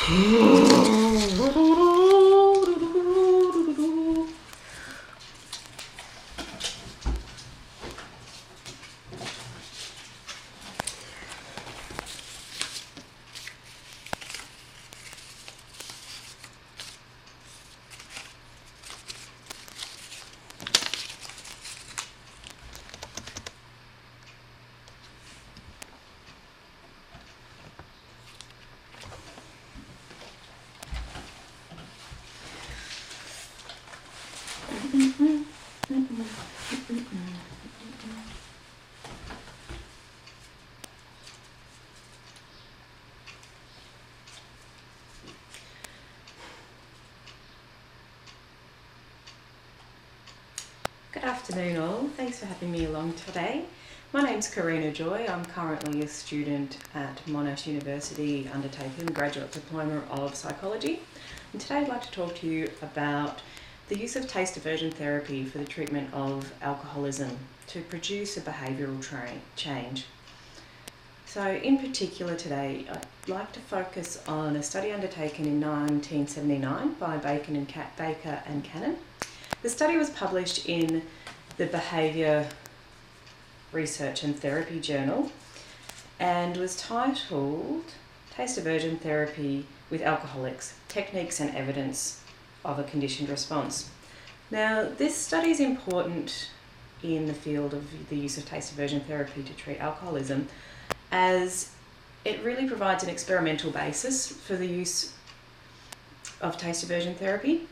Good afternoon all, thanks for having me along today. My name's Karina Joy, I'm currently a student at Monash University undertaking Graduate Diploma of Psychology, and today I'd like to talk to you about the use of taste aversion therapy for the treatment of alcoholism to produce a behavioural change. So in particular today I'd like to focus on a study undertaken in 1979 by Baker and Cannon. The study was published in the Behaviour Research and Therapy Journal and was titled Taste Aversion Therapy with Alcoholics, Techniques and Evidence of a Conditioned Response. Now, this study is important in the field of the use of taste aversion therapy to treat alcoholism, as it really provides an experimental basis for the use of taste aversion therapy.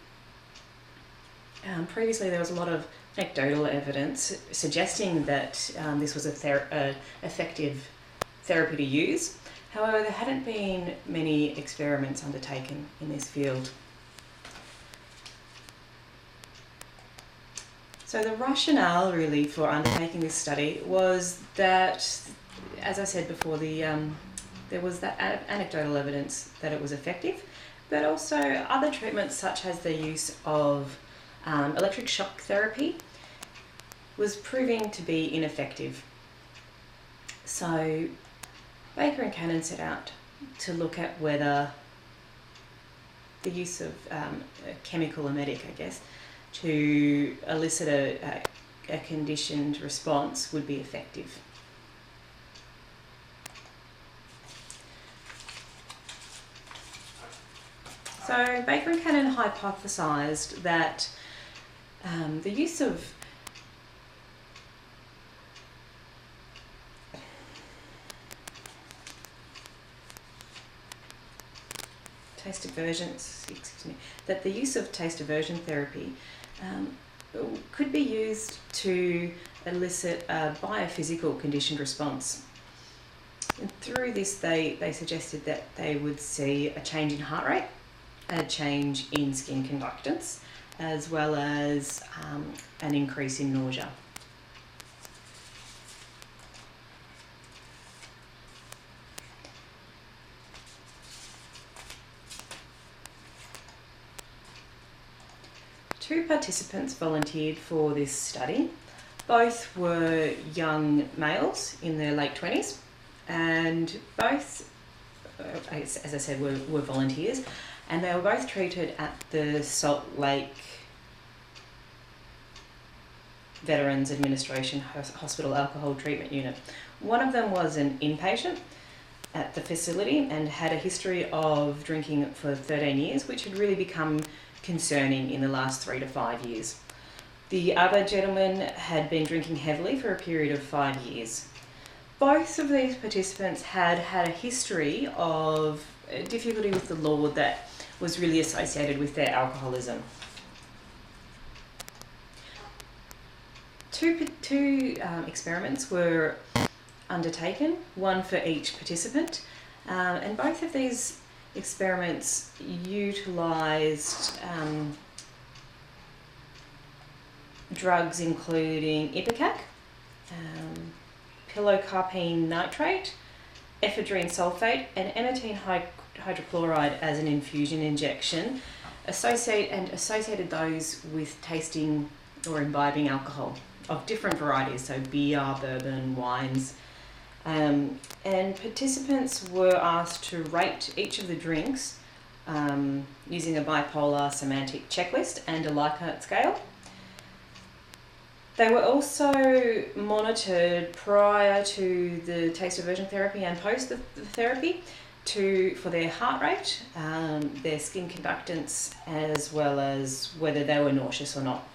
Previously there was a lot of anecdotal evidence suggesting that this was a effective therapy to use. However, there hadn't been many experiments undertaken in this field. So the rationale really for undertaking this study was that, as I said before, there was that anecdotal evidence that it was effective, but also other treatments such as the use of electric shock therapy was proving to be ineffective. So Baker and Cannon set out to look at whether the use of a chemical emetic, I guess, to elicit a conditioned response would be effective. So Baker and Cannon hypothesised that the use of taste aversion therapy could be used to elicit a biophysical conditioned response. And through this, they suggested that they would see a change in heart rate, a change in skin conductance, as well as an increase in nausea. Two participants volunteered for this study. Both were young males in their late 20s, and both, as I said, were volunteers, and they were both treated at the Salt Lake Veterans Administration Hospital Alcohol Treatment Unit. One of them was an inpatient at the facility and had a history of drinking for 13 years, which had really become concerning in the last 3 to 5 years. The other gentleman had been drinking heavily for a period of 5 years. Both of these participants had a history of difficulty with the law that was really associated with their alcoholism. Two experiments were undertaken, one for each participant, and both of these experiments utilised drugs including ipecac, pilocarpine nitrate, ephedrine sulfate, and emmetine hydrochloride as an infusion injection, associated those with tasting or imbibing alcohol of different varieties, so beer, bourbon, wines. And participants were asked to rate each of the drinks using a bipolar semantic checklist and a Likert scale. They were also monitored prior to the taste aversion therapy and post the therapy for their heart rate, their skin conductance, as well as whether they were nauseous or not.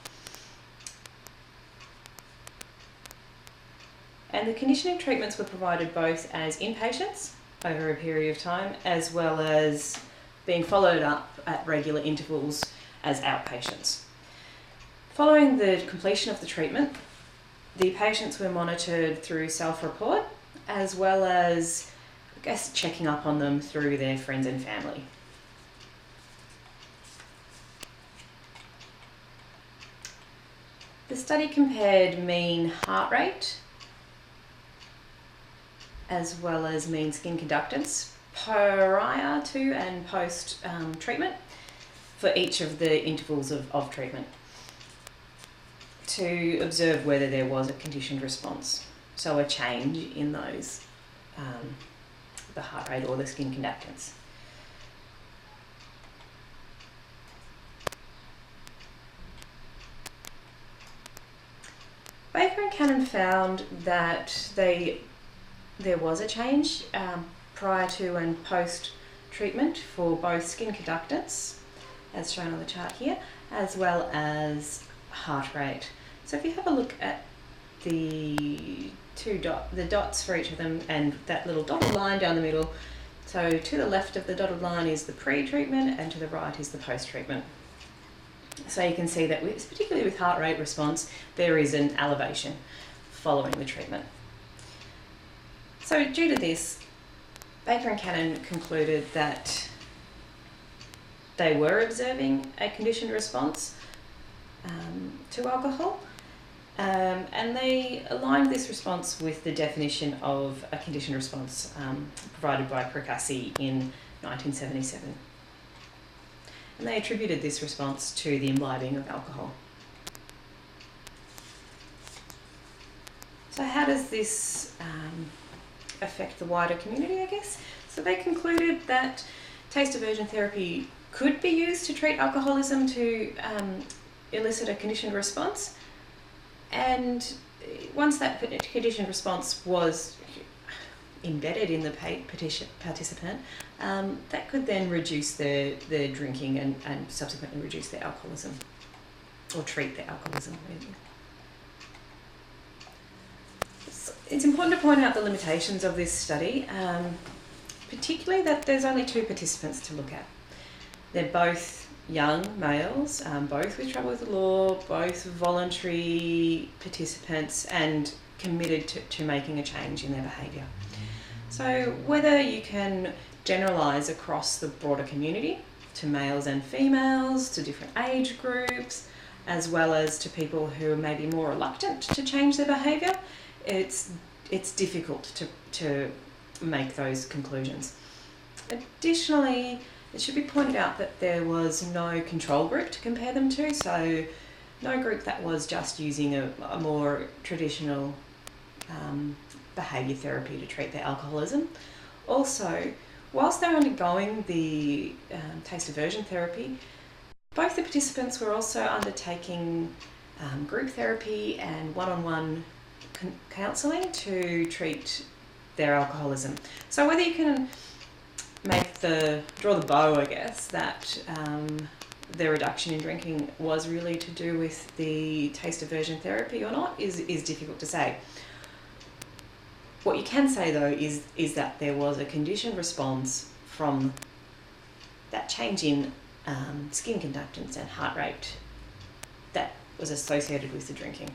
And the conditioning treatments were provided both as inpatients over a period of time, as well as being followed up at regular intervals as outpatients. Following the completion of the treatment, the patients were monitored through self-report, as well as, I guess, checking up on them through their friends and family. The study compared mean heart rate as well as mean skin conductance prior to and post treatment for each of the intervals of treatment to observe whether there was a conditioned response, so a change in those, the heart rate or the skin conductance. Baker and Cannon found that there was a change prior to and post treatment for both skin conductance, as shown on the chart here, as well as heart rate. So if you have a look at the dots for each of them and that little dotted line down the middle, so to the left of the dotted line is the pre-treatment and to the right is the post-treatment. So you can see that particularly with heart rate response, there is an elevation following the treatment. So due to this, Baker and Cannon concluded that they were observing a conditioned response to alcohol, and they aligned this response with the definition of a conditioned response provided by Prokasi in 1977. And they attributed this response to the imbibing of alcohol. So how does this affect the wider community, I guess? So they concluded that taste aversion therapy could be used to treat alcoholism to elicit a conditioned response, and once that conditioned response was embedded in the participant, that could then reduce their drinking and subsequently reduce their alcoholism, or treat their alcoholism. It's important to point out the limitations of this study, particularly that there's only 2 participants to look at. They're both young males, both with trouble with the law, both voluntary participants and committed to making a change in their behaviour. So whether you can generalise across the broader community to males and females, to different age groups, as well as to people who are maybe more reluctant to change their behaviour, it's difficult to make those conclusions. Additionally, it should be pointed out that there was no control group to compare them to, so no group that was just using a more traditional behaviour therapy to treat their alcoholism. Also, whilst they're undergoing the taste aversion therapy, both the participants were also undertaking group therapy and one-on-one counselling to treat their alcoholism. So whether you can draw the bow, I guess, that the reduction in drinking was really to do with the taste aversion therapy or not is difficult to say. What you can say though is that there was a conditioned response from that change in skin conductance and heart rate that was associated with the drinking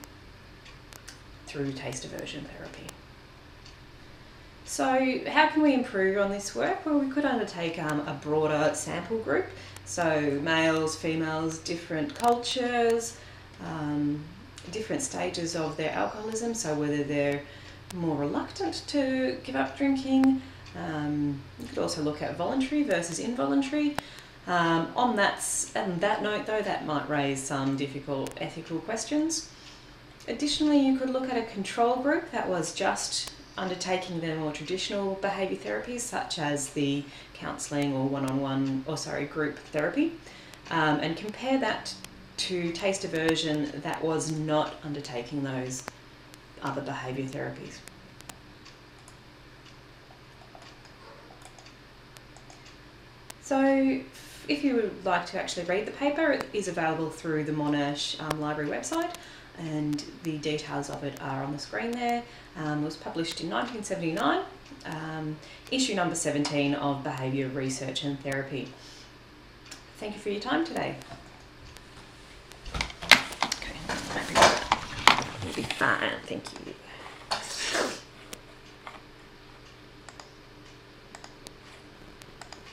through taste aversion therapy. So how can we improve on this work? Well, we could undertake a broader sample group, so males, females, different cultures, different stages of their alcoholism, so whether they're more reluctant to give up drinking. You could also look at voluntary versus involuntary. On that note though, that might raise some difficult ethical questions. Additionally, you could look at a control group that was just undertaking the more traditional behaviour therapies such as the counselling or group therapy, and compare that to taste aversion that was not undertaking those other behaviour therapies. So if you would like to actually read the paper, it is available through the Monash Library website, and the details of it are on the screen there. It was published in 1979, issue number 17 of Behaviour Research and Therapy. Thank you for your time today. Okay, maybe that'll be fine, thank you.